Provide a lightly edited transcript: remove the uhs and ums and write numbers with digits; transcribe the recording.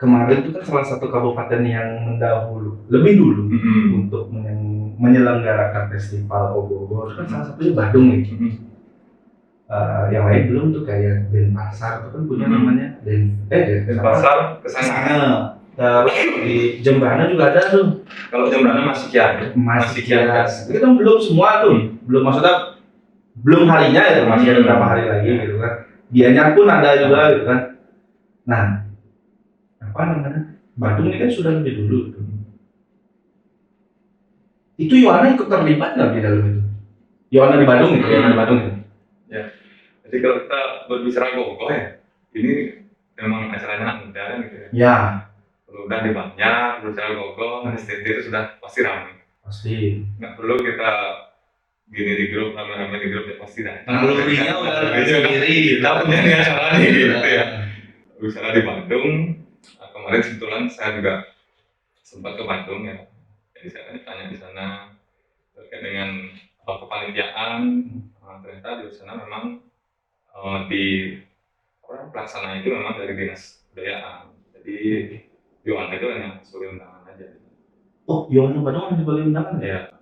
kemarin itu kan salah satu kabupaten yang lebih dulu untuk menyelenggarakan festival Obor kan salah satunya Badung nih. Yang lain belum tuh kayak Denpasar itu kan punya namanya Denpasar kesana. Terus di Jembrana juga ada tuh. Kalau Jembrana masih kias. Itu kan belum semua tuh. Belum, maksudnya belum harinya ya, masih ada beberapa hari lagi gitu kan. Gianyar pun ada juga gitu kan. Nah, apa namanya? Badung ini kan sudah lebih dulu gitu. Itu Yohana ikut terlibat nggak di dalam itu? Yohana di Badung itu. Ya. Jadi kalau kita berbicara gogo ya, ini memang acaranya anak muda kan gitu ya. Ya. Kalau udah di banyak, berbicara gogo, STT itu sudah pasti ramai. Pasti. Nggak perlu kita gini di grup, ramai di grup ya pasti dah. Nalurinya udah sendiri. Kita punya nih acara nih gitu ya. Berbicara di Bandung, kemarin kebetulan saya juga sempat ke Bandung ya. Jadi saya tanya di sana terkait dengan kepanitiaan. Ternyata di sana memang di pelaksana itu memang dari dinas kebudayaan. Jadi Yohana itu hanya sebagai undangan aja. Oh, Yohana Badung hanya sebagai undangan? Ya.